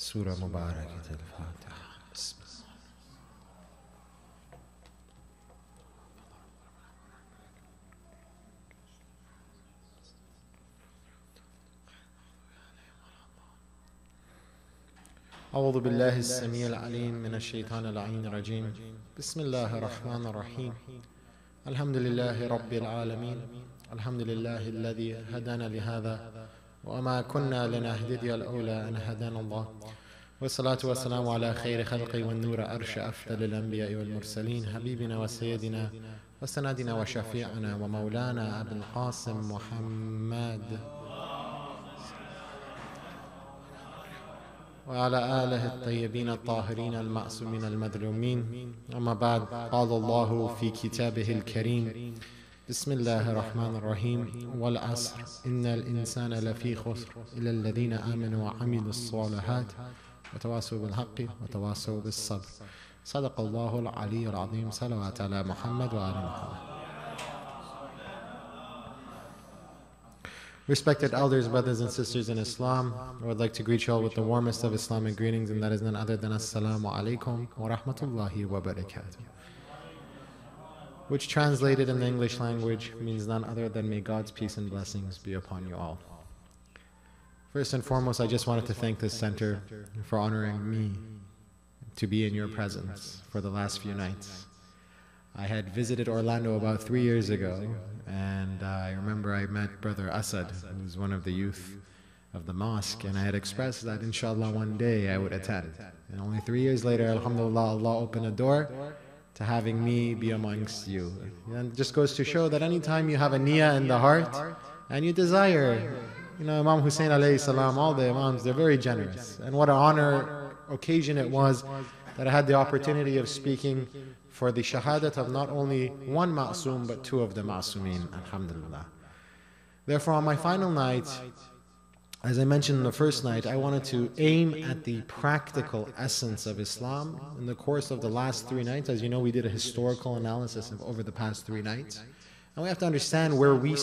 Surah Mubarakat al-Fatiha. أعوذ بالله السميع العليم من الشيطان اللعين الرجيم. بسم الله الرحمن الرحيم. الحمد لله رب العالمين. الحمد لله الذي هدانا لهذا وما كنا لنهتدي لولا أن هدانا الله. والصلاة والسلام على خير خلقه والنور أرش أفضل الأنبياء والمرسلين حبيبنا وسيدنا وسندنا وشفيعنا ومولانا أبي القاسم محمد وعلى آله الطيبين الطاهرين المعصومين المظلومين. أما بعد، قال الله في كتابه الكريم: بسم الله الرحمن الرحيم. والعصر إن الإنسان لفي خسر إلا الذين آمنوا وعملوا الصالحات وتواصوا بالحق وتواصوا بالصبر. صدق الله العلي العظيم. صلوات على محمد وآل محمد. Respected elders, brothers and sisters in Islam, I would like to greet you all with the warmest of Islamic greetings, and that is none other than Assalamu alaikum wa rahmatullahi wa barakatuh, which translated in the English language means none other than may God's peace and blessings be upon you all. First and foremost, I just wanted to thank this center for honoring me to be in your presence for the last few nights. I had visited Orlando about 3 years ago, and I remember I met Brother Asad, who's one of the youth of the mosque, and I had expressed that inshallah one day I would attend. And only 3 years later, alhamdulillah, Allah opened a door to having me be amongst you. And it just goes to show that anytime you have a niyyah in the heart and you desire, Imam Hussein alayhi salam, all the Imams, they're very generous. And what an honor occasion it was that I had the opportunity of speaking for the shahadat of not only one ma'soom but two of the ma'soomeen, alhamdulillah. Therefore, on my final night, as I mentioned in the first night, I wanted to aim at the practical essence of Islam. In the course of the last 3 nights, as you know, we did a historical analysis of over the past 3 nights. And we have to understand where we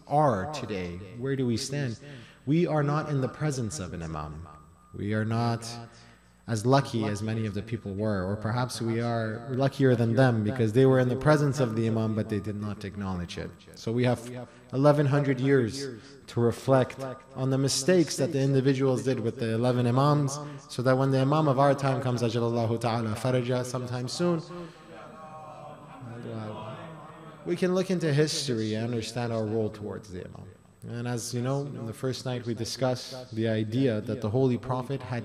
are today. Where do we stand? We are not in the presence of an imam. We are not as lucky as many of the people were, or perhaps we are luckier than them because they were in the presence of the imam but they did not acknowledge it. So we have 1100 years to reflect on the mistakes that the individuals did with the 11 imams, so that when the imam of our time comes, ajalallahu ta'ala faraja, sometime soon, we can look into history and understand our role towards the imam. And as you know, in the first night we discussed the idea that the Holy Prophet had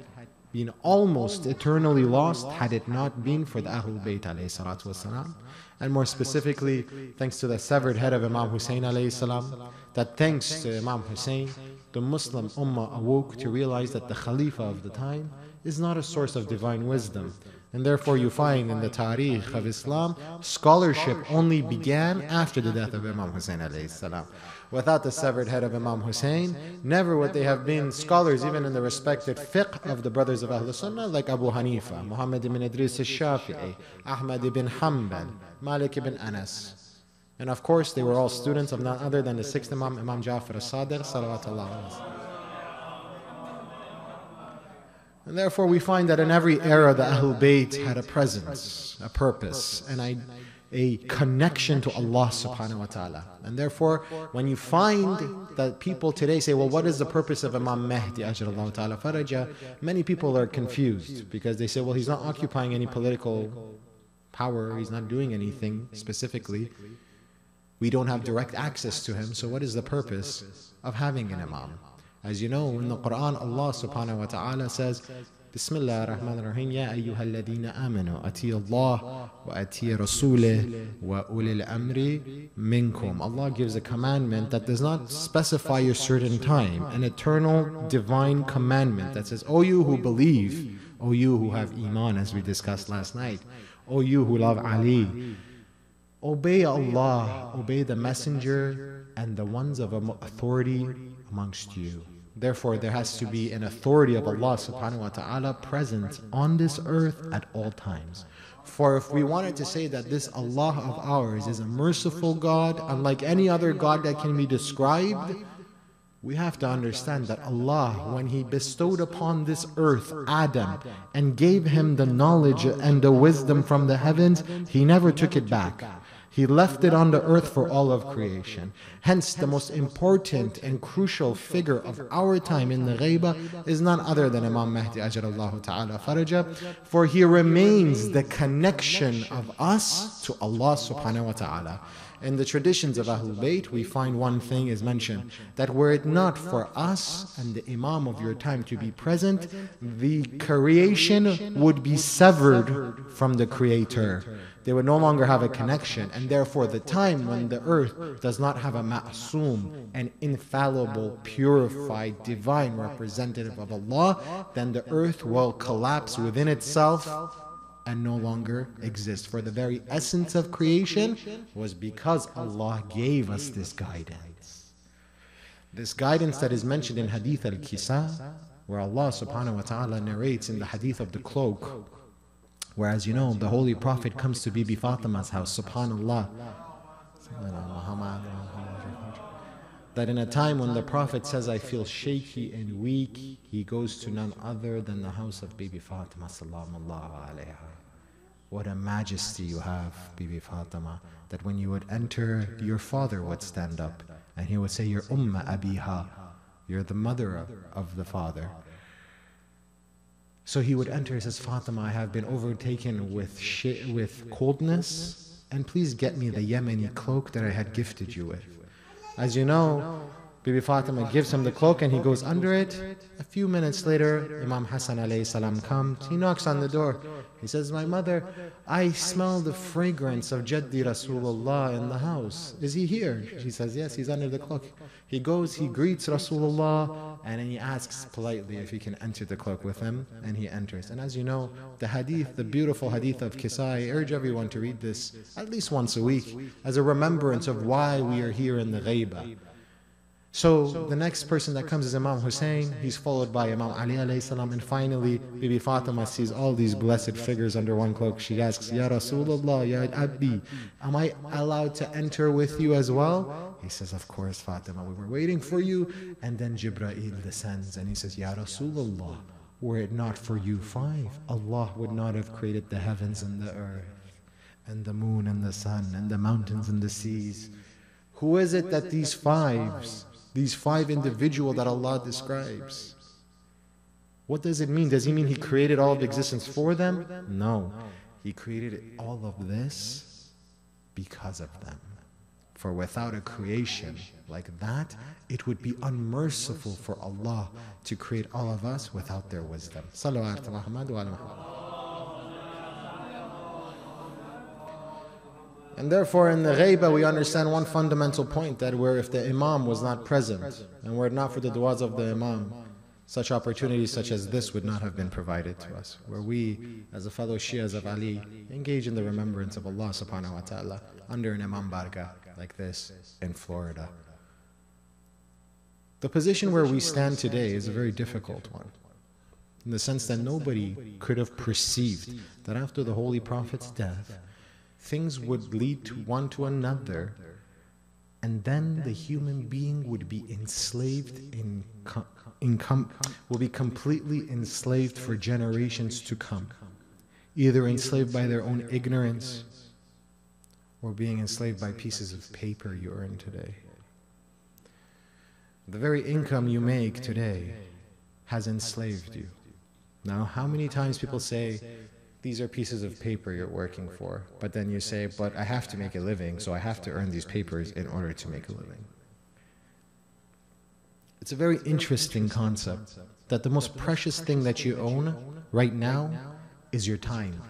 been almost eternally lost had it not been for the Ahlul Bayt alayhi salatu wasalam. And more specifically, thanks to the severed head of Imam Hussein alayhi salam, that thanks to Imam Hussein, the Muslim Ummah awoke to realize that the Khalifa of the time is not a source of divine wisdom. And therefore you find in the Tariq of Islam, scholarship only began after the death of Imam Hussein alayhi salam. Without the severed head of Imam Hussein, never would they have been scholars even in the respected fiqh of the brothers of Ahl Sunnah like Abu Hanifa, Muhammad ibn Idris al-Shafi'i, Ahmad ibn Hanbal, Malik ibn Anas. And of course they were all students of none other than the 6th Imam, Imam Ja'far al-Sadiq, salawatullah alayhi. And therefore we find that in every era the Ahlul Bayt had a presence, a purpose, and a connection to Allah subhanahu wa ta'ala. And therefore, when you find that people today say, well, what is the purpose of Imam Mahdi ajrallahu ta'ala faraja? Many people are confused because they say, well, he's not occupying any political power, he's not doing anything specifically. We don't have direct access to him, so what is the purpose of having an Imam? As you know, in the Quran, Allah subhanahu wa ta'ala says, Bismillah ar-Rahman ar-Rahim, Ya ayyuha alladhina amanu, ati Allah wa ati Rasulih wa ulil amri minkum. Allah gives a commandment that does not specify a certain time, an eternal divine commandment that says, O you who believe, O you who have iman, as we discussed last night, O you who love Ali, obey Allah, obey the messenger and the ones of authority amongst you. Therefore, there has to be an authority of Allah subhanahu wa ta'ala present on this earth at all times. For if we wanted to say that this Allah of ours is a merciful God, unlike any other God that can be described, We have to understand that Allah, when He bestowed upon this earth Adam and gave him the knowledge and the wisdom from the heavens, He never took it back. He left it on the earth for all of creation. Hence, the most important and crucial figure of our time in the Ghaibah is none other than Imam Mahdi Ajalallahu Ta'ala Faraja, for he remains the connection of us to Allah Subhanahu Wa Ta'ala. In the traditions of Ahlul Bayt, we find one thing is mentioned, that were it not for us and the Imam of your time to be present, the creation would be severed from the Creator. They would no longer have a connection, and therefore the time when the earth does not have a ma'soom, an infallible, purified, divine representative of Allah, then the earth will collapse within itself and no longer exist. For the very essence of creation was because Allah gave us this guidance. This guidance that is mentioned in Hadith al-Kisa, where Allah subhanahu wa ta'ala narrates in the Hadith of the cloak, whereas you know the Holy Prophet comes to Bibi Fatima's house, subhanallah, that in a time when the Prophet says, I feel shaky and weak, he goes to none other than the house of Bibi Fatima sallallahu alayha. What a majesty you have, Bibi Fatima, that when you would enter, your father would stand up and he would say, you're Umma Abiha, you're the mother of the father. So he would enter, he says, Fatima, I have been overtaken with coldness, and please get me the Yemeni cloak that I had gifted you with. As you know, Bibi Fatima gives him the cloak and he goes under it. A few minutes later, Imam Hassan alayhi salam comes. He knocks on the door. He says, my mother, I smell the fragrance of Jaddi Rasulullah in the house. Is he here? She says, yes, he's under the cloak. He goes, he greets Rasulullah, and then he asks politely if he can enter the cloak with him, and he enters. And as you know, the hadith, the beautiful hadith of Kisa, I urge everyone to read this at least once a week as a remembrance of why we are here in the Ghaibah. So the next person that comes is Imam Hussein. He's followed by Imam Ali alayhi salam, and finally Bibi Fatima sees all these blessed figures under one cloak. She asks, Ya Rasulullah, Ya Abdi, am I allowed to enter with you as well? He says, of course, Fatima, we were waiting for you. And then Jibreel descends and he says, Ya Rasulullah, were it not for you five, Allah would not have created the heavens and the earth and the moon and the sun and the mountains and the seas. Who is it that these five individuals that Allah describes, what does it mean? Does He mean He created all of existence for them? No. He created all of this because of them. For without a creation like that, it would be unmerciful for Allah to create all of us without their wisdom. Salawat Muhammad wa ala Muhammad. And therefore in the Ghaibah we understand one fundamental point, that where if the Imam was not present, and were it not for the du'as of the Imam, such opportunities such as this would not have been provided to us, where we, as a fellow Shias of Ali, engage in the remembrance of Allah subhanahu wa ta'ala under an Imam Barga like this in Florida. The position where we stand today is a very difficult one, in the sense that nobody could have perceived that after the Holy Prophet's death, things would lead to one to another, and then the human being would be enslaved will be completely enslaved for generations to come, either enslaved by their own ignorance or being enslaved by pieces of paper you earn today. The very income you make today has enslaved you. Now, how many times people say, these are pieces of paper you're working for, but then you say, but I have to make a living, so I have to earn these papers in order to make a living. It's a very interesting concept, that the most precious thing that you own right now is your time.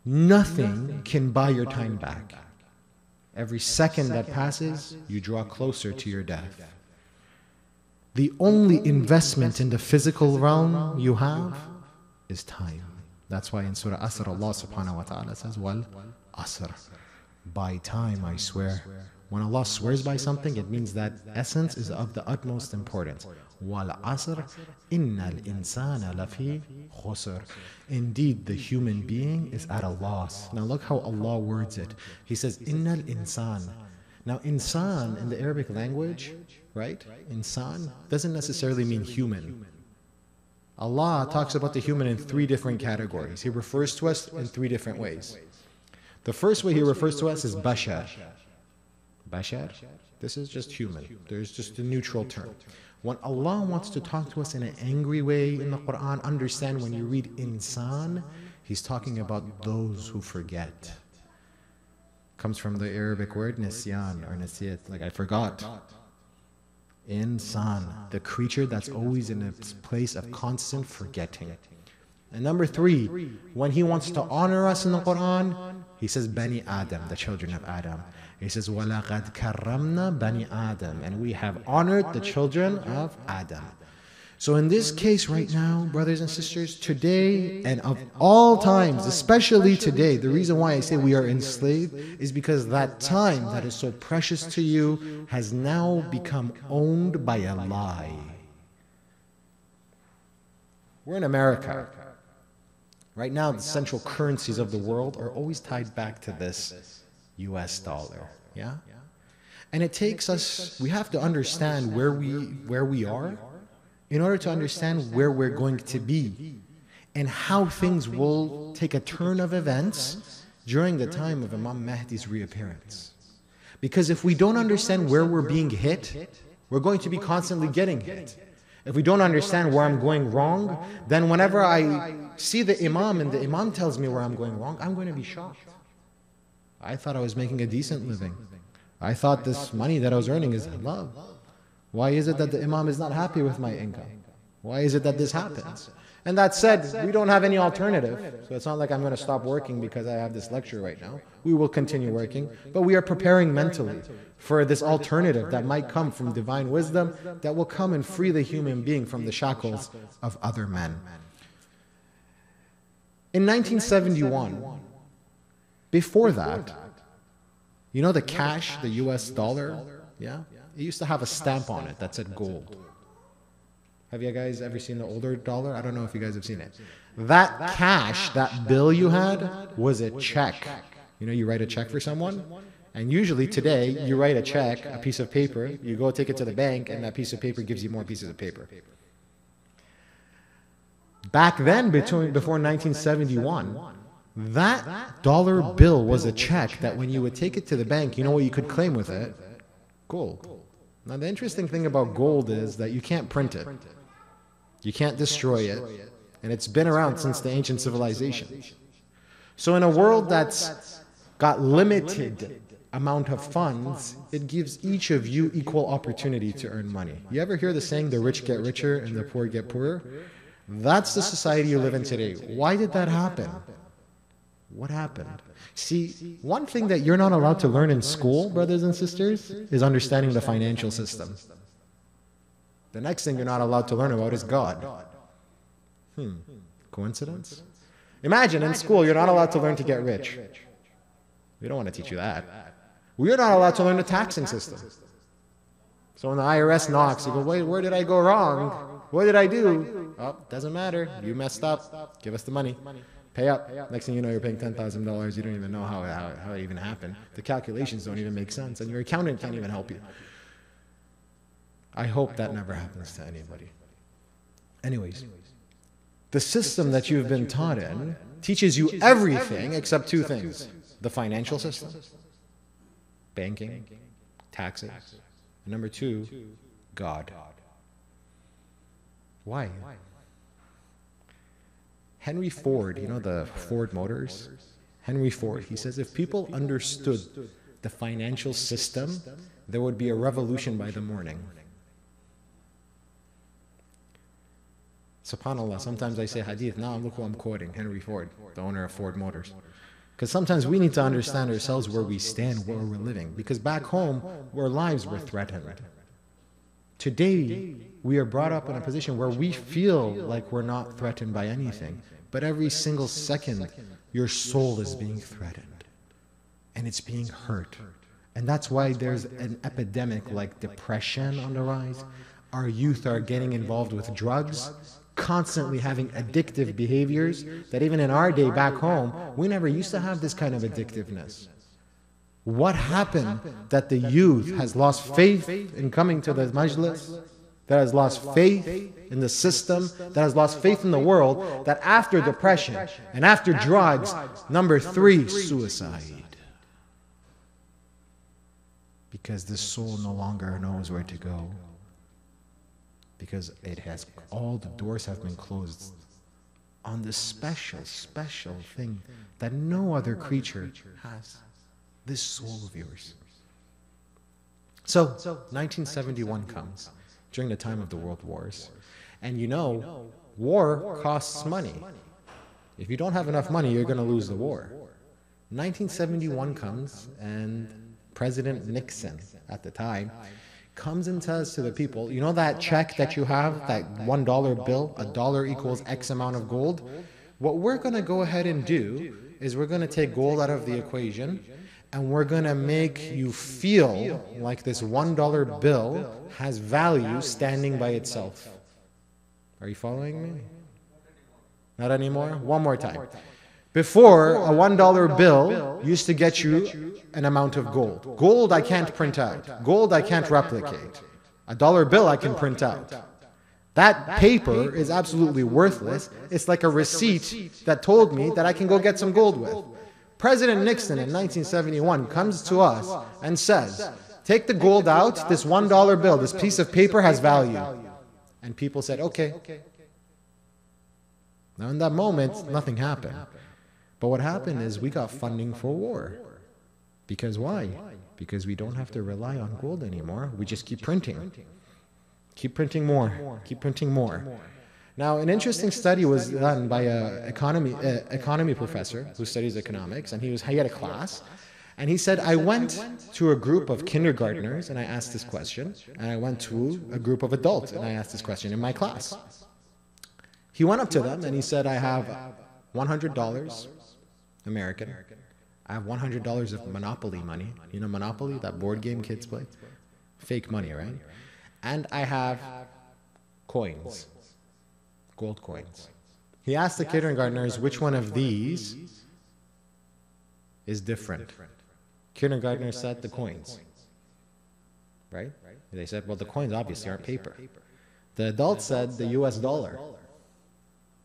Nothing can buy your time back. Every second that passes, you draw closer to your death. The only investment in the physical realm you have is time. That's why in Surah Asr, Allah subhanahu wa ta'ala says, Wal Asr, by time I swear. When Allah swears by something, it means that essence is of the utmost importance. Wal Asr, innal insana lafi khusr. Indeed, the human being is at a loss. Now look how Allah words it. He says, innal insan. Now insan in the Arabic language right? Insan doesn't necessarily mean human. Allah talks about the human in three different categories. He refers to us in three different ways. The first way He refers to us is bashar. Bashar, this is just human. There's just a neutral term. When Allah wants to talk to us in an angry way in the Quran, understand when you read insan, He's talking about those who forget. Comes from the Arabic word nisyan or nasiyat, like I forgot. Insan, the creature that's always in a place of constant forgetting. And number three, when He wants to honor us in the Quran, He says Bani Adam, the children of Adam. He says وَلَقَدْ كَرَّمْنَا Bani Adam, and we have honored the children of Adam. So in this case right now, brothers and sisters, today and of all times, especially today, the reason why I say we are enslaved is because that time that is so precious to you has now become owned by a lie. We're in America. Right now, the central currencies of the world are always tied back to this US dollar. Yeah? And it takes us, we have to understand where we are in order to understand where we're going to be and how things will take a turn of events during the time of Imam Mahdi's reappearance. Because if we don't understand where we're being hit, we're going to be constantly getting hit. If we don't understand where I'm going wrong, then whenever I see the Imam and the Imam tells me where I'm going wrong, I'm going to be shocked. I thought I was making a decent living. I thought this money that I was earning is halal. Why is it that the Imam is not happy with my income? Why is it that this happens? And that said, we don't have any alternative. So it's not like I'm going to stop working because I have this lecture right now. We will continue working, but we are preparing mentally for this alternative that might come from divine wisdom that will come and free the human being from the shackles of other men. In 1971, before that, you know the cash, the US dollar, yeah? It used to have a stamp on it that said gold. Have you guys ever seen the older dollar? I don't know if you guys have seen it. That cash, that bill you had, was a check. You know, you write a check for someone, and usually today, you write a check, a piece of paper, you go take it to the bank, and that piece of paper gives you more pieces of paper. Back then, before 1971, that dollar bill was a check that when you would take it to the bank, you know what you could claim with it? Gold. Now the interesting thing about gold is that you can't print it. You can't destroy it. And it's been around since the ancient civilization. So in a world that's got limited amount of funds, it gives each of you equal opportunity to earn money. You ever hear the saying, the rich get richer and the poor get poorer? That's the society you live in today. Why did that happen? What happened? See, one thing that you're not allowed to learn in school, brothers and sisters, is understanding the financial system. The next thing you're not allowed to learn about is God. Coincidence? Imagine in school you're not allowed to learn to get rich. We don't want to teach you that. We're not allowed to learn the taxing system. So when the IRS knocks, you go, wait, where did I go wrong? What did I do? Oh, doesn't matter. You messed up. Give us the money. Pay up. Next thing you know, you're paying $10,000. You don't even know how it even happened. The calculations don't even make sense, and your accountant can't even help you. I hope that never happens to anybody. Anyways, the system that you've been taught in teaches you everything except two things. The financial system, banking, taxes, and number two, God. Why? Henry Ford, you know the Ford Motors? Henry Ford, he says if people understood the financial system, there would be a revolution by the morning. SubhanAllah, sometimes I say hadith, now look who I'm quoting, Henry Ford, the owner of Ford Motors. Because sometimes we need to understand ourselves where we stand, where we're living. Because back home, our lives were threatened. Today, we are brought up in a position where we feel like we're not threatened by anything. But every single second, your soul is being threatened. And it's being hurt. And that's why there's an epidemic like depression on the rise. Our youth are getting involved with drugs, constantly having addictive behaviors that even in our day back home, we never used to have this kind of addictiveness. What happened that the youth has lost faith in coming to the Majlis, that has lost faith in the system, that has lost faith in the world, that after depression and after drugs, number 3, suicide. Because the soul no longer knows where to go. Because all the doors have been closed on this special thing that no other creature has. This soul of yours. So, 1971 comes, during the time of the World Wars. And you know, war costs money. If you don't have enough money, you're going to lose the war. 1971 comes, and President Nixon, at the time, comes and says to the people, you know that check that you have, that $1 bill, $1 equals X amount of gold? What we're going to go ahead and do is we're going to take gold out of the equation, and we're going to make you feel like this $1 bill has value standing by itself. Are you following me? Not anymore? One more time. Before, a $1 bill used to get you an amount of gold. Gold I can't print out. Gold I can't replicate. A dollar bill I can print out. That paper is absolutely worthless. It's like a receipt that told me that I can go get some gold with. President Nixon in 1971 comes to us and says, take the gold out, this $1 bill, this piece of paper has value. And people said, okay. Now in that moment, nothing happened. But what happened is we got funding for war. Because why? Because we don't have to rely on gold anymore. We just keep printing. Keep printing more. Keep printing more. Now, an interesting study was done by an economy professor who studies economics, and he had a class, and he said, I went to a group of kindergartners and I asked this question, and I went to a group of adults and I asked this question in my class. He went up to them and he said, I have $100 American. I have $100 of Monopoly money. You know Monopoly, that board game kids play? Fake money, right? And I have coins. Gold coins. He asked the kindergartners which one of these is different. Kindergartners said the coins. Right? They said, well, the coins obviously aren't paper. The adults said the US dollar.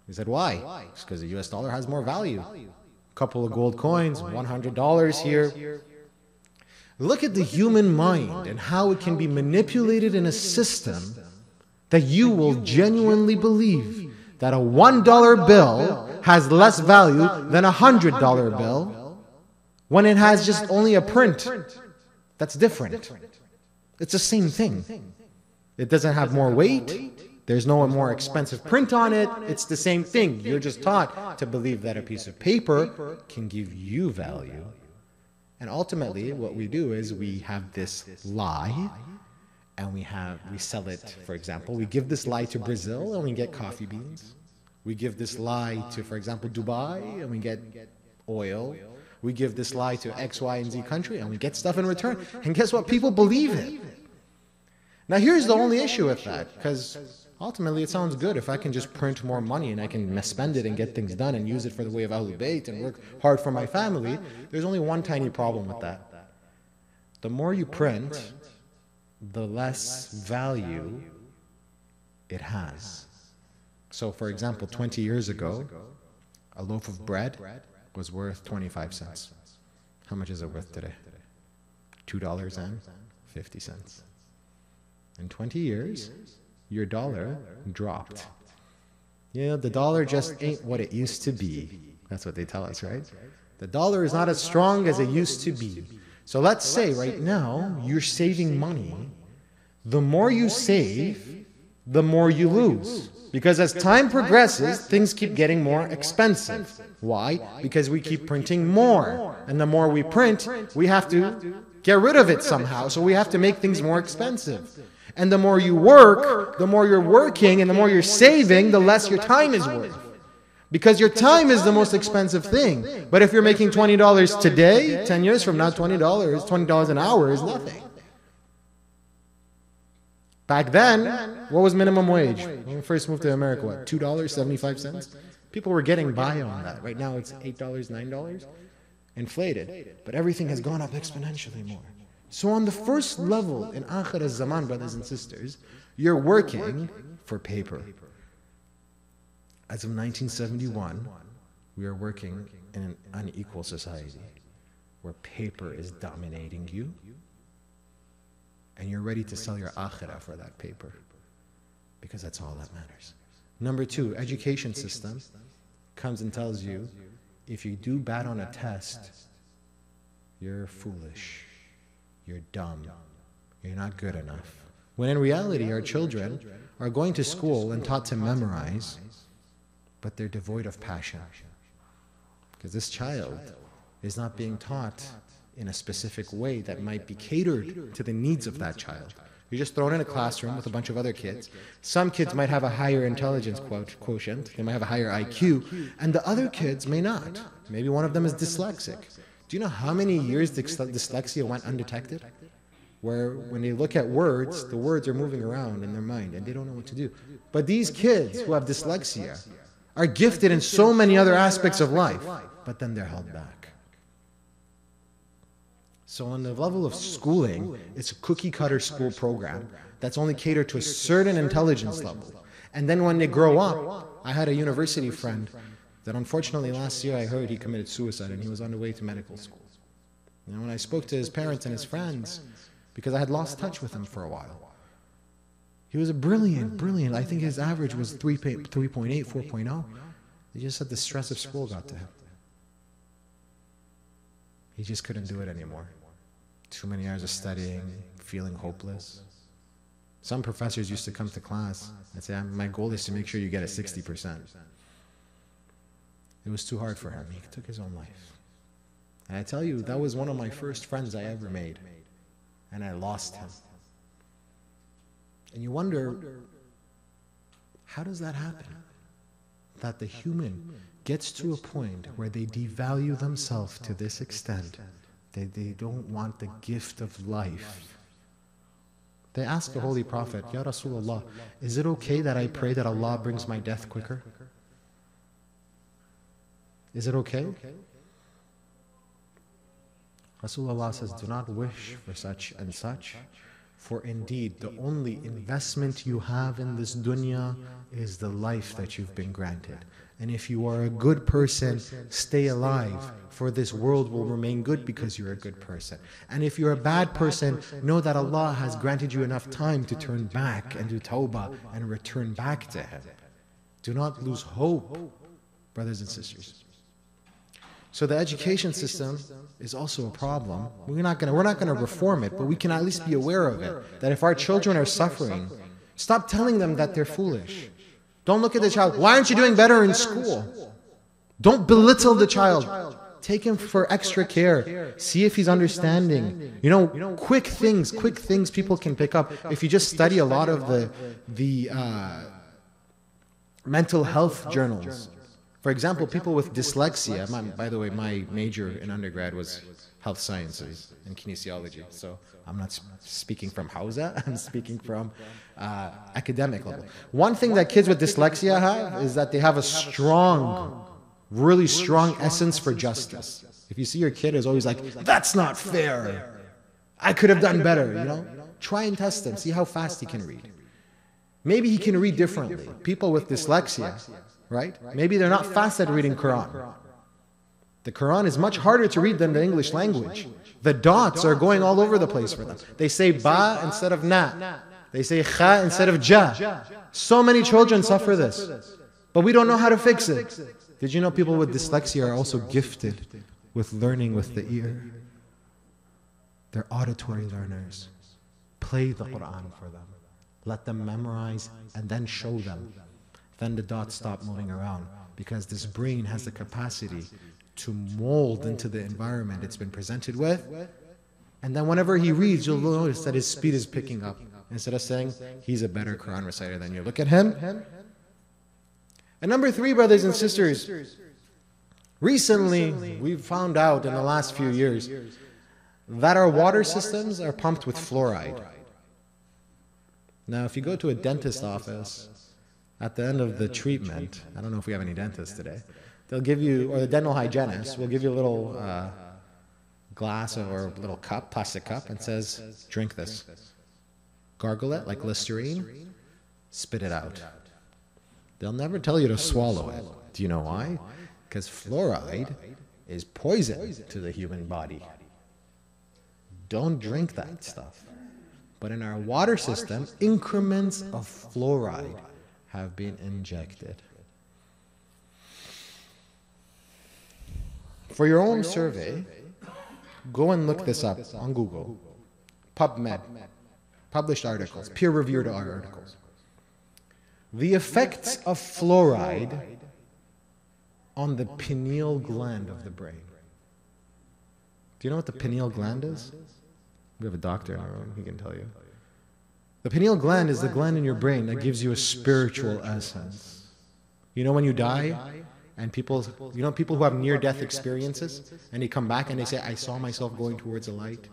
He said, why? It's because the US dollar has more value. A couple of gold coins, $100 here. Look at the human mind and how it can be manipulated in a system that you will genuinely believe that a $1 bill has less value than a $100 bill when it has just only a print that's different. It's the same thing. It doesn't have more weight. There's no more expensive print on it. It's the same thing. You're just taught to believe that a piece of paper can give you value. And ultimately, what we do is we have this lie, and we sell it, for example. We give this lie to Brazil, and we get coffee beans. We give this lie to, for example, Dubai, and we get oil. We give this lie to X, Y, and Z country, and we get stuff in return. And guess what? People believe it. Now, here's the only issue with that, because ultimately, it sounds good if I can just print more money and I can spend it and get things done and use it for the way of Ahlul Bayt and work hard for my family. There's only one tiny problem with that. The more you print, the less value it has. So, for example, 20 years ago, a loaf of bread was worth 25 cents. How much is it worth today? $2.50. In 20 years, your dollar dropped. You know, the dollar just ain't what it used to be. That's what they tell us, right? The dollar is not as strong as it used to be. So let's say right now you're saving money. The more you save, the more you lose. Because as time progresses, things keep getting more expensive. Why? Because we keep printing more. And the more we print, we have to get rid of it somehow. So we have to make things more expensive. And the more you work, the more you're working, and the more you're saving, the less your time is worth. Because your time is the most expensive thing. But if you're making $20 today, 10 years from now, $20 an hour is nothing. Back then, what was minimum wage? When we first moved to America, what, $2.75? People were getting by on that. Right now, it's $8, $9. inflated, but everything has gone up exponentially more. So on the first level in Akhir al-Zaman, brothers and sisters, you're working for paper. As of 1971, we are working in an unequal society where paper is dominating you, and you're ready to sell your akhirah for that paper, because that's all that matters. Number two, education system comes and tells you, if you do bad on a test, you're foolish, you're dumb, you're not good enough. When in reality, our children are going to school and taught to memorize, but they're devoid of passion. Because this child is not being taught in a specific way that might be catered to the needs of that child. You're just thrown in a classroom with a bunch of other kids. Some kids might have a higher intelligence quotient, they might have a higher IQ, and the other kids may not. Maybe one of them is dyslexic. Do you know how many years dyslexia went undetected? Where when they look at words, the words are moving around in their mind and they don't know what to do. But these kids who have dyslexia are gifted in so many other aspects of life, but then they're held back. So on the level of schooling, it's a cookie-cutter school program that's only catered to a certain intelligence level. And then when they grow up, I had a university friend that unfortunately last year I heard he committed suicide and he was on the way to medical school. You know, when I spoke to his parents and his friends, because I had lost touch with him for a while, he was a brilliant, I think his average was 3.8, 4.0. He just said the stress of school got to him. He just couldn't do it anymore. Too many hours of studying, feeling hopeless. Some professors used to come to class and say, my goal is to make sure you get a 60%. It was too hard for him. He took his own life. And I tell you, that was one of my first friends I ever made. And I lost him. And you wonder, how does that happen? That the human gets to a point where they devalue themselves to this extent that they don't want the gift of life. They ask the Holy Prophet, Ya Rasulullah, is it okay that I pray that Allah brings my death quicker? Is it okay? Rasulullah says, do not wish for such and such, for indeed the only investment you have in this dunya is the life that you've been granted. And if you are a good person, stay alive, for this world will remain good because you're a good person. And if you're a bad person, know that Allah has granted you enough time to turn back and do tawbah and return back to Him. Do not lose hope, brothers and sisters. So the education system is also a problem. We're not gonna reform it, but we can at least be aware of it. That if our children are suffering, stop telling them that they're foolish. Don't look at the child, why aren't you doing better in school? Don't belittle the child. Take him for extra care. See if he's understanding. You know, quick things people can pick up. If you just study a lot of the mental health journals. For example, people with dyslexia, by the way, my major in undergrad was health sciences and kinesiology. So I'm not speaking from Hausa, I'm speaking from academic level. One thing that kids with dyslexia have is that they have a strong, really strong essence for justice. If you see your kid is always like, that's not fair, I could have done better, you know? Try and test him, see how fast he can read. Maybe he can read differently. People with dyslexia, right? Maybe they're not fast at reading Quran. The Quran is much harder to read than the English language. The dots are going all over the place for them. They say ba instead of na. They say kha instead of ja. So many children suffer this. But we don't know how to fix it. Did you know people with dyslexia are also gifted with learning with the ear? They're auditory learners. Play the Quran for them. Let them memorize and then show them. Then the dots stop moving around, because this brain has the capacity to mold into the environment it's been presented with. And then whenever he reads, you'll notice that his speed is picking up. Instead of saying, he's a better Quran reciter than you. Look at him. And number 3, brothers and sisters, recently we've found out in the last few years that our water systems are pumped with fluoride. Now, if you go to a dentist's office, at the end of the treatment, I don't know if we have any dentists today, they'll give you, or the dental hygienist will give you a little glass or a little cup, plastic cup, and says, drink this. Gargle it like Listerine, spit it out. They'll never tell you to swallow it. Do you know why? Because fluoride is poison to the human body. Don't drink that stuff. But in our water system, increments of fluoride have been injected. For your own survey, go and look this up on Google. PubMed, published articles, peer-reviewed articles. The effects of fluoride on the pineal gland of the brain. Do you know what the pineal gland is? We have a doctor in our room, he can tell you. The pineal gland is the gland in your brain that gives you a spiritual essence. You know when you die, and people who have near-death experiences, and they come back and they say, I saw myself going towards a light,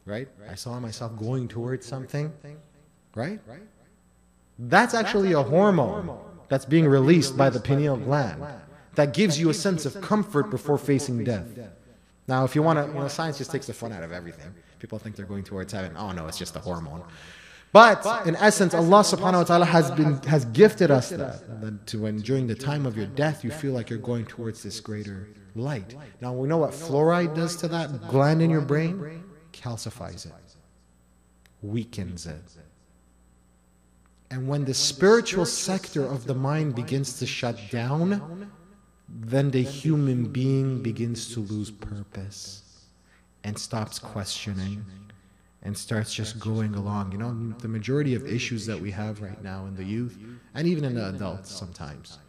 right? I saw myself going towards something, right? That's actually a hormone that's being released by the pineal gland that gives you a sense of comfort before facing death. Now, if you want to, science just takes the fun out of everything. People think they're going towards heaven. Oh no, it's just a hormone. But in essence, Allah subhanahu wa ta'ala has gifted us that to when during the time of your death you feel like you're going towards this greater light. Now we know what fluoride does to that gland in your brain. Calcifies it, weakens it. And when the spiritual sector of the mind begins to shut down, then the human being begins to lose purpose and stops questioning and starts just going along. You know, the majority of issues that we have right now in the youth, and even in the adults sometimes,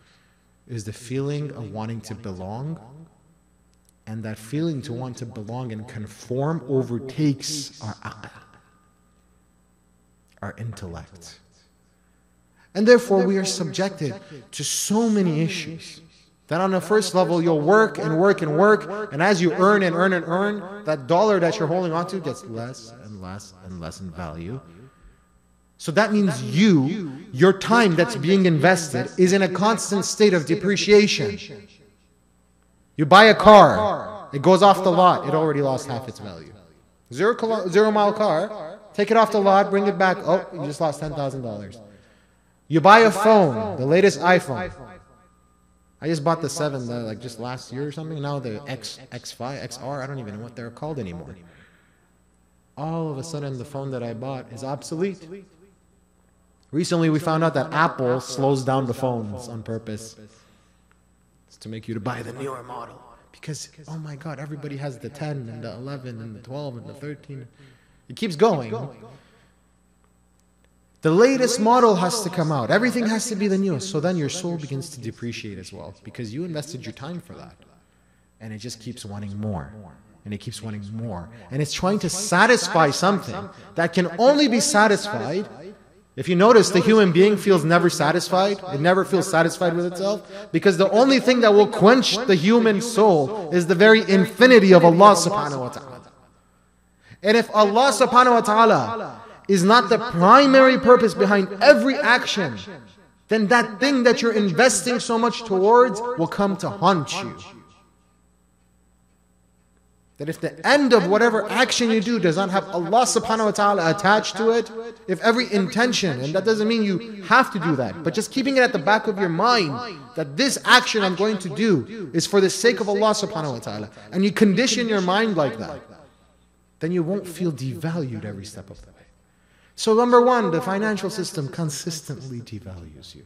is the feeling of wanting to belong, and that feeling to want to belong and conform overtakes our aql, our intellect. And therefore we are subjected to so many issues that on the first level you'll work and work and work, and as you earn and earn and earn, that dollar that you're holding onto gets less and less and less in value. So that means your time that's being invested is in a constant state of depreciation. You buy a car, it goes off the lot, it already lost half its value. 0 mile car, take it off the lot, bring it back, oh, you just lost $10,000. You buy a phone, the latest iPhone. I just bought the 7, like just last year or something. Now the X5, XR, I don't even know what they're called anymore. All of a sudden the phone that I bought is obsolete. Recently we found out that Apple slows down the phones on purpose. It's to make you to buy the newer model. Because, oh my God, everybody has the 10 and the 11 and the 12 and the 13. It keeps going. The latest model has to come out. Everything has to be the newest. So then your soul begins to depreciate as well, because you invested your time for that. And it just keeps wanting more. And it keeps wanting more. And it's trying to satisfy something that can only be satisfied. If you notice, the human being feels never satisfied. It never feels satisfied with itself. Because the only thing that will quench the human soul is the very infinity of Allah subhanahu wa ta'ala. And if Allah subhanahu wa ta'ala is not the primary purpose behind every action, then that thing that you're investing so much towards will come to haunt you. That if the end of whatever action you do does not have Allah subhanahu wa ta'ala attached to it, if every intention, and that doesn't mean you have to do that, but just keeping it at the back of your mind, that this action I'm going to do is for the sake of Allah subhanahu wa ta'ala, and you condition your mind like that, then you won't feel devalued every step of the way. So number one, the financial system consistently devalues you.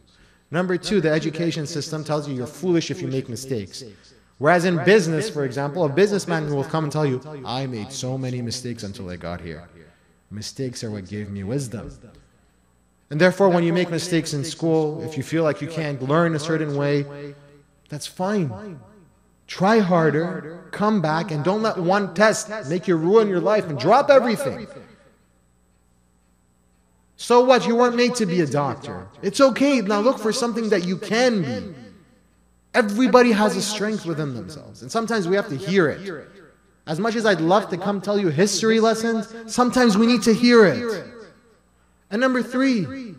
Number two, the education system tells you you're foolish if you make mistakes. Whereas in business, for example, a businessman will come and tell you, I made so many mistakes until I got here. Mistakes are what gave me wisdom. And therefore, when you make mistakes in school, if you feel like you can't learn a certain way, that's fine. Try harder, come back, and don't let one test make you ruin your life and drop everything. So what? You weren't made to be a doctor. It's okay. Now look for something that you can be. Everybody has a strength within themselves. And sometimes we have to hear it. As much as I'd love to come tell you history lessons, sometimes we need to hear it. And number three,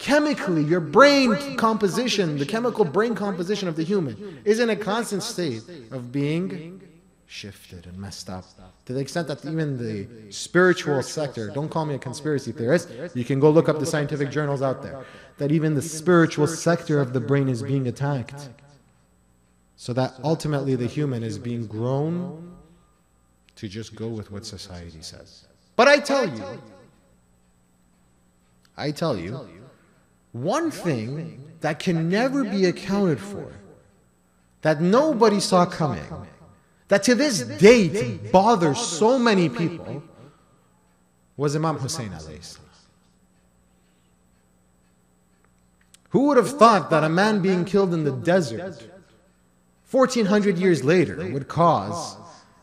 Chemically, your brain composition, the chemical brain composition of the human is in a constant state of being shifted and messed up. To the extent that even the spiritual sector, don't call me a conspiracy theorist, you can go look up the scientific journals out there, that even the spiritual sector of the brain is being attacked. So that ultimately the human is being grown to just go with what society says. But I tell you, one thing that can never be accounted for, that nobody saw coming, that to this date bothers so many people, was Imam Hussein alayhi salam. Who would have thought that a man being killed in the desert 1400 years later would cause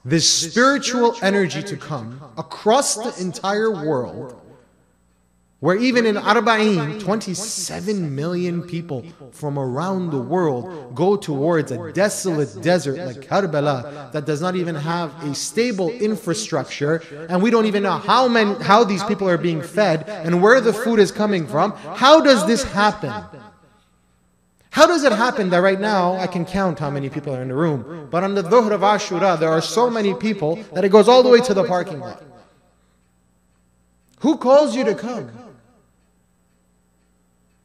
this spiritual energy to come across the entire world, where even in Arba'in, 27 million people from around the world go towards a desolate desert like Karbala that does not even have a stable infrastructure, and we don't even know how these people are being fed and where the food is coming from. How does this happen? How does it happen that right now, I can count how many people are in the room, but on the Dhuhr of Ashura, there are so many people that it goes all the way to the parking lot? Who calls you to come?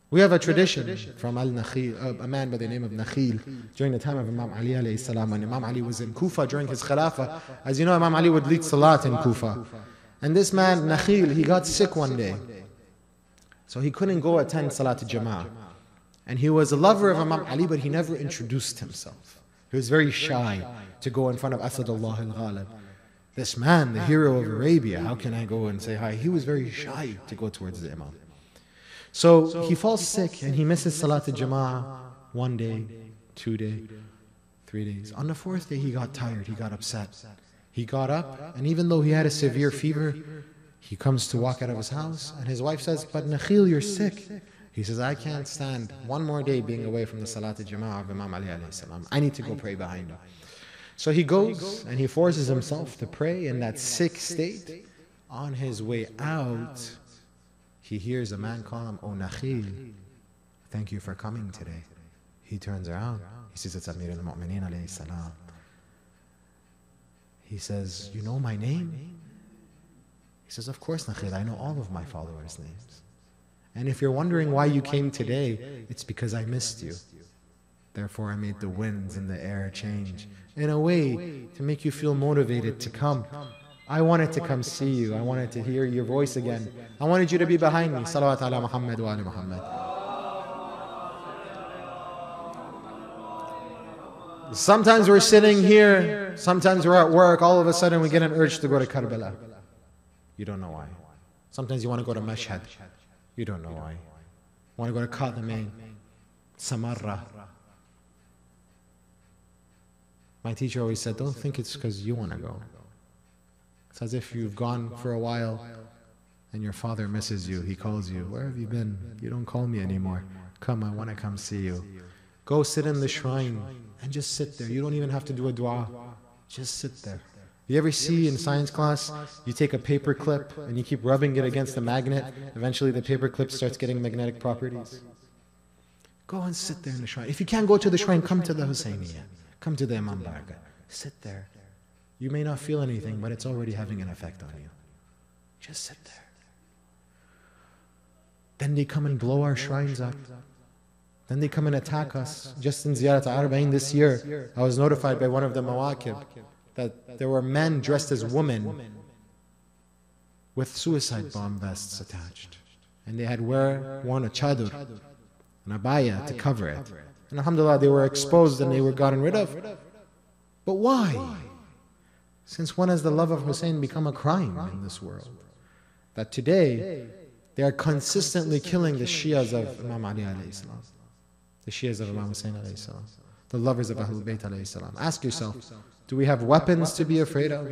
We have a tradition from Al-Nakhil, a man by the name of Nakhil, during the time of Imam Ali alayhi salam. When Imam Ali was in Kufa during his Khilafah, as you know, Imam Ali would lead Salat in Kufa. And this man, Nakhil, he got sick one day. So he couldn't go attend Salat Jama'ah. And he was a lover of Imam Ali, but he never introduced himself. He was very shy to go in front of Asadullah al-Ghalib. This man, the hero of Arabia, how can I go and say hi? He was very shy to go towards the Imam. So he falls sick and he misses Salat al-Jama'ah 1 day, 2 days, 3 days. On the 4th day, he got tired, he got upset. He got up, and even though he had a severe fever, he comes to walk out of his house, and his wife says, "But Nakhil, you're sick." He says, "I can't stand one more day being away from the Salat al-Jama'ah of Imam Ali alayhi salam. I need to go pray behind him." So he goes and he forces himself to pray in that sick state. On his way out, he hears a man call him, "Oh Nakhil, thank you for coming today." He turns around. He says, "It's Amir al-Mu'mineen alayhi salam." He says, "You know my name?" He says, "Of course, Nakhil, I know all of my followers' names. And if you're wondering why you came today, it's because I missed you. Therefore, I made the winds and the air change in a way to make you feel motivated to come. I wanted to come see you. I wanted to hear your voice again. I wanted you to be behind me. Salawat ala Muhammad wa ala Muhammad." Sometimes we're sitting here, sometimes we're at work, all of a sudden we get an urge to go to Karbala. You don't know why. Sometimes you want to go to Mashhad. You don't know why. Want to go to Qadamain, Samarra. My teacher always said, don't think it's because you want to go. It's as if you've gone for a while and your father misses you. He calls you, "Where have you been? You don't call me anymore. Come, I want to come see you." Go sit in the shrine and just sit there. You don't even have to do a dua. Just sit there. You ever see in science class, you take a paper clip and you keep rubbing it against the magnet, eventually the paper clip starts getting magnetic properties? Go and sit there in the shrine. If you can't go to the shrine, come to the Husayniyah. Come to the Imam Barakah. Sit there. You may not feel anything, but it's already having an effect on you. Just sit there. Then they come and blow our shrines up. Then they come and attack us. Just in Ziyarat Arba'in this year, I was notified by one of the Mawakib that there were men dressed as women with suicide bomb vests attached. And they had worn a chadur, an abaya to cover it. And alhamdulillah, they were exposed and they were gotten rid of. But why? Since when has the love of Hussein become a crime in this world? That today, they are consistently killing the Shias of Imam Ali alayhi salam, the Shias of Imam Hussein alayhi salam, the lovers of Ahlul Bayt alayhi salam. Ask yourself, do we have weapons to be afraid of?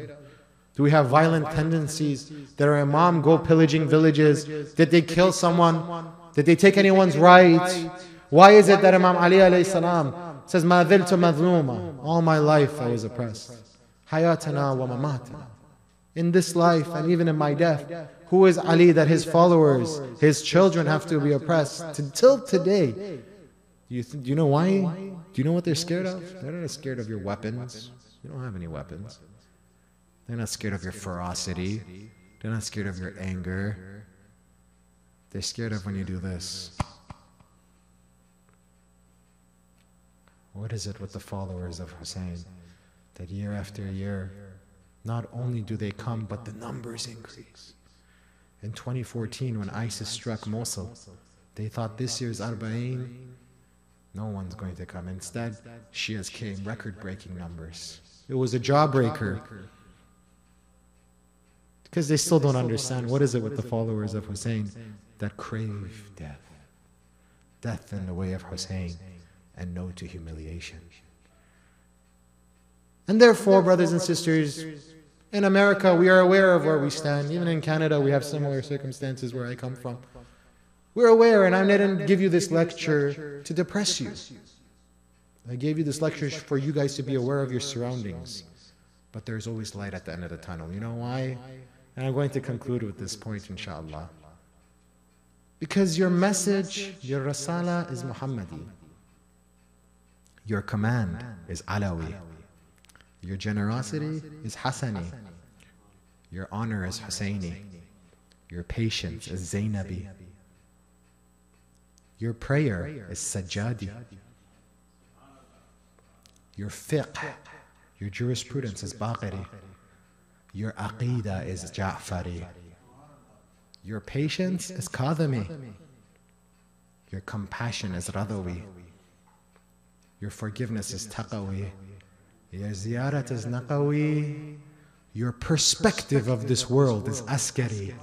Do we have violent tendencies? Did our Imam go pillaging villages? Did they kill someone? Did they take anyone's rights? Why is it that Imam Ali alayhi salam says, "Ma dhiltu madhluma"? All my life I was oppressed. Hayatana wa mamatana. In this life and even in my death, Who is Ali that his followers, his children have to be oppressed till today? Do you know why? Do you know what they're scared of? They're not scared of your weapons. You don't have any weapons. They're not scared of your ferocity. They're not scared of your anger. They're scared of when you do this. What is it with the followers of Hussein? That year after year, not only do they come, but the numbers increase. In 2014, when ISIS struck Mosul, they thought this year's Arba'in, no one's going to come. Instead, Shias came, record-breaking numbers. It was a jawbreaker. Because they still don't understand what is it with the followers of Hussein that crave death. Death in the way of Hussein and no to humiliation. And therefore, brothers and sisters, in America, we are aware of where we stand. Even in Canada, we have similar circumstances where I come from. We're aware, and I didn't give you this lecture to depress you. I gave you this lecture for you guys to be aware of your surroundings. But there's always light at the end of the tunnel. You know why? And I'm going to conclude with this point, inshallah. Because your message, your rasala is Muhammadi. Your command is Alawi. Your generosity is Hassani. Your honor is Husseini. Your patience is Zainabi. Your prayer is Sajjadi. Your fiqh, your jurisprudence is Baqiri. Your aqidah is Ja'fari. Your patience is Kadhimi. Your compassion is Radawi. Your forgiveness is Taqawi. Your ziyarat is Naqawi. Your perspective of this world is Askari.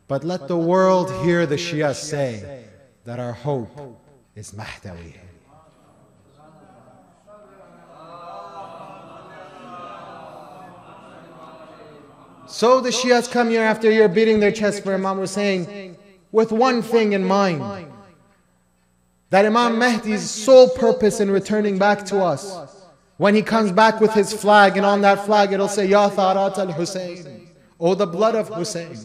But let the world hear the Shia say that our hope is Mahdawi. So the Shias come year after year beating their chest for Imam Hussein with one thing in mind, that Imam Mahdi's sole purpose in returning back to us, when he comes back with his flag, and on that flag it'll say, Ya Tharat al-Hussein, O the blood of Hussein.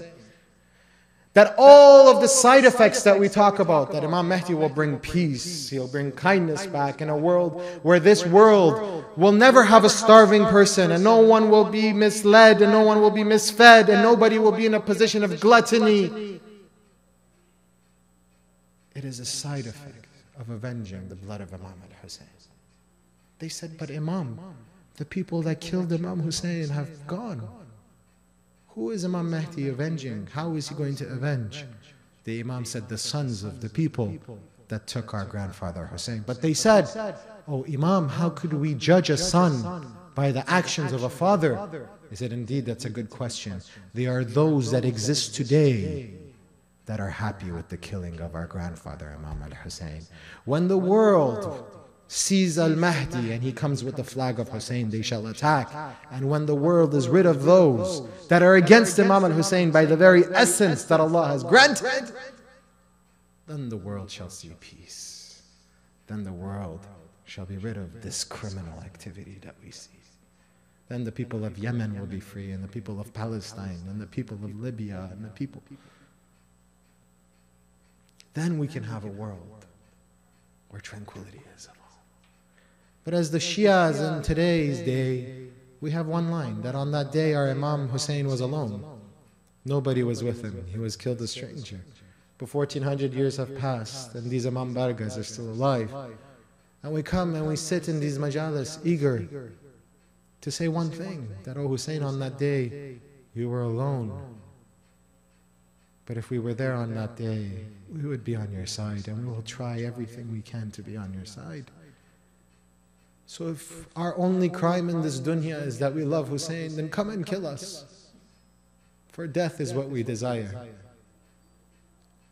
That all of the side effects that we talk about, that Imam Mahdi will bring peace, he'll bring kindness back in a world where this world will never have a starving person, and no one will be misled, and no one will be misfed, and nobody will be in a position of gluttony. It is a side effect of avenging the blood of Imam al-Hussein. They said, but Imam, the people that killed Imam Hussein have gone. Who is Imam Mahdi avenging? How is he going to avenge? The Imam said, the sons of the people that took our grandfather Hussein. But they said, oh Imam, how could we judge a son by the actions of a father? He said, indeed, that's a good question. They are those that exist today that are happy with the killing of our grandfather Imam al-Hussein. When the world sees al-Mahdi and he comes with the flag of Hussein, they shall attack. And when the world is rid of those that are against Imam al-Hussein by the very essence that Allah has granted, then the world shall see peace. Then the world shall be rid of this criminal activity that we see. Then the people of Yemen will be free, and the people of Palestine, and the people of Libya, and the people. Then we can have a world where tranquility is. But as the Shias in today's day, we have one line, that on that day our Imam Hussein was alone. Nobody was with him. He was killed a stranger. But 1400 years have passed, and these Imam Bargas are still alive. And we come and we sit in these majalis, eager to say one thing, that, oh Hussein, on that day, you were alone. But if we were there on that day, we would be on your side, and we will try everything we can to be on your side. So if our only crime in this dunya is that we love Hussein, then come and kill us. For death is what we desire.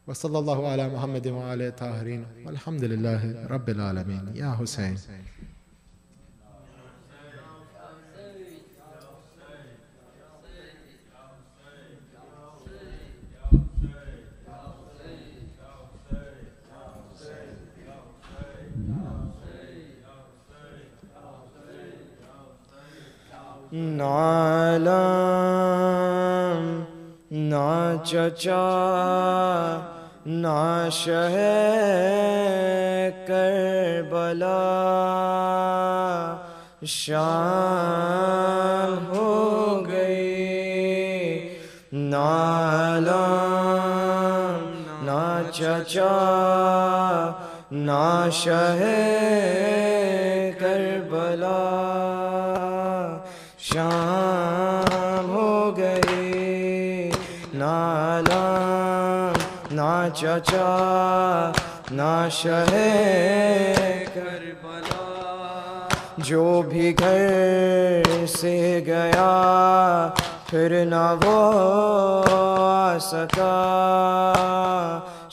وصلى الله على محمد وعلى طاهرين والحمد لله رب العالمين. يا حسين. نعلم ना चचा ना शहे Karbala, शाम हो गई ना अलाम ना चचा ना शहे करबला, शाम हो गई ना अलाम ना चचा ना शहे करबला। जो भी घर से गया फिर ना वो आ सका,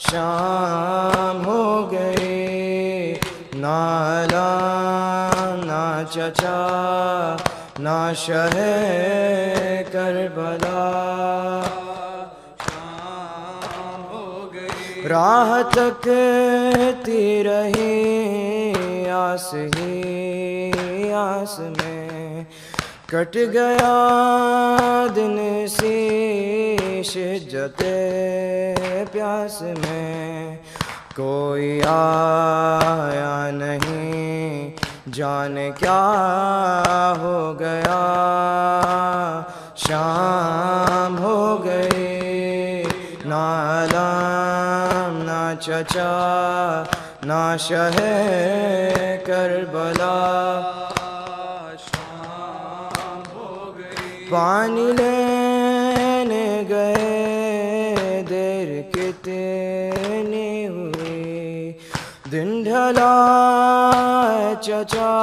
शाम हो गई ना अलाम ना चचा ना शहे करबला, शाम हो गई। राह तकती रही आस ही आस में, कट गया दिन सी शिद्दते प्यास में। कोई आया नहीं जाने क्या हो गया, शाम हो गई ना अलाम ना चचा ना शहे करबला, शाम हो गई। पानी लेने गए देर कितनी हुई, दिन ढला चचा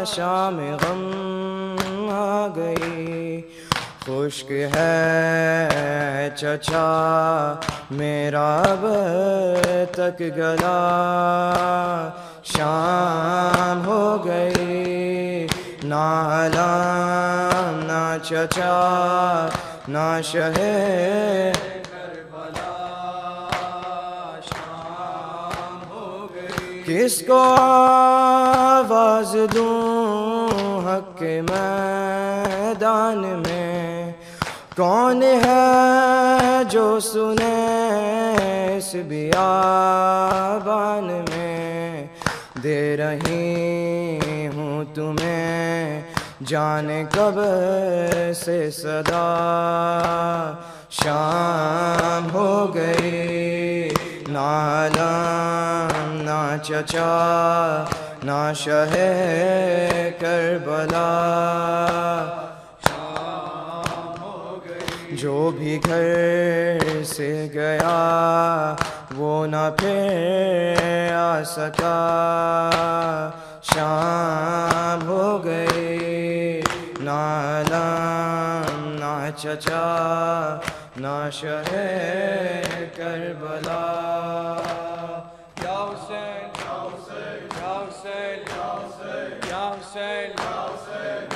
शाम गम आ गई। खुश्क है चचा मेरा अब तक गला, शाम हो गई ना अलाम ना चचा ना शहे करबला, शाम हो गई। किसको आवाज दूं हक के मैदान में, कौन है जो सुने इस बियाबान में। दे रही हूँ तुम्हें जाने कब से सदा, शाम हो गई ना अलाम ना चचा ना शहे करबला, शाम हो गई। जो भी घर से गया वो न फिर आ सका, शाम हो गई ना अलाम ना चचा ना शहे करबला। या हुसैन या हुसैन या हुसैन या हुसैन या हुसैन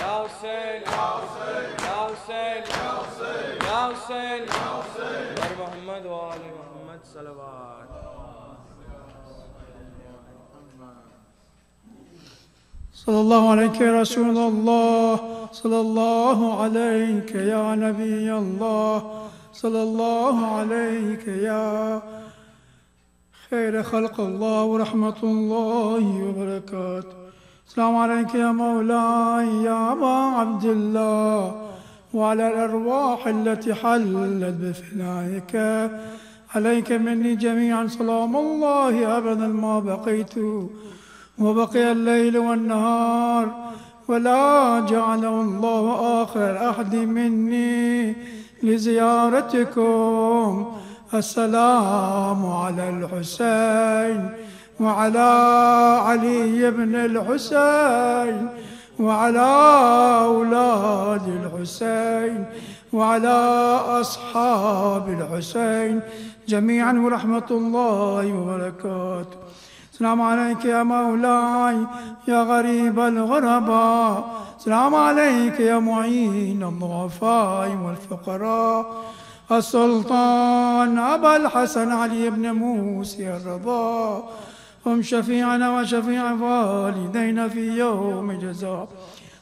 या हुसैन या हुसैन या हुसैन या हुसैन या हुसैन या मोहम्मद व आले मोहम्मद सल्लल्लाहु सल्लल्लाहु अलैहि या रसूल अल्लाह, सल्लल्लाहु अलैहि या नबी अल्लाह, सल्लल्लाहु अलैहि या खैर खल्क़ अल्लाह व रहमतुल्लाहि व बरकातुहू। अस्सलामु अलैका या मौलाई या अबा अब्दुल्लाह व अला अल-अरवाह अल्लती हल्लत बिफ़नाइका, अलैका मिन्नी जमीअन सलामुल्लाहि अबदन मा बक़ैतु व बक़िया अल-लैल व अन-नहार व ला जअलहु अल्लाहु आखिर अहदी मिन्नी लिज़ियारतिकुम। अस्सलामु अलल हुसैन व अला अली इब्न अल-हुसैन व अला औलादिल हुसैन व अला अस्हाबिल हुसैन जमीअन व रहमतुल्लाहि व बरकातुहू। अस्सलामु अलैका या मौलाई या गरीबल गुरबा, अस्सलामु अलैका या मुईन अल-दुअफ़ा'i वल फ़ुक़रा, السلطان أبا الحسن علي بن موسى الرضا، هم شفيعنا وشفيع والدينا في يوم جزاء.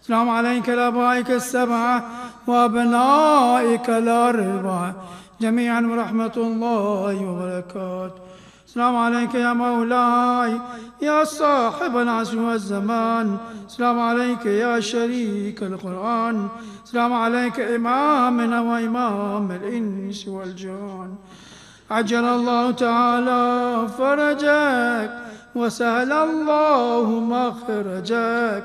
السلام عليك لآبائك السبعة وأبنائك الأربعة جميعا ورحمة الله وبركاته. السلام عليك يا مولاي يا صاحب العصر والزمان. السلام عليك يا شريك القرآن. السلام عليك إمامنا وإمام الإنس والجان. عجل الله تعالى فرجك وسهل الله مخرجك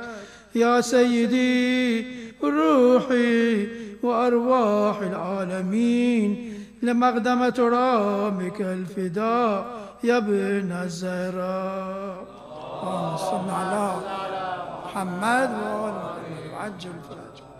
يا سيدي روحي وأرواح العالمين لمقدمة ترابك الفداء يا ابن الزهراء. اللهم صل على محمد وعلى آله عجل فرجك.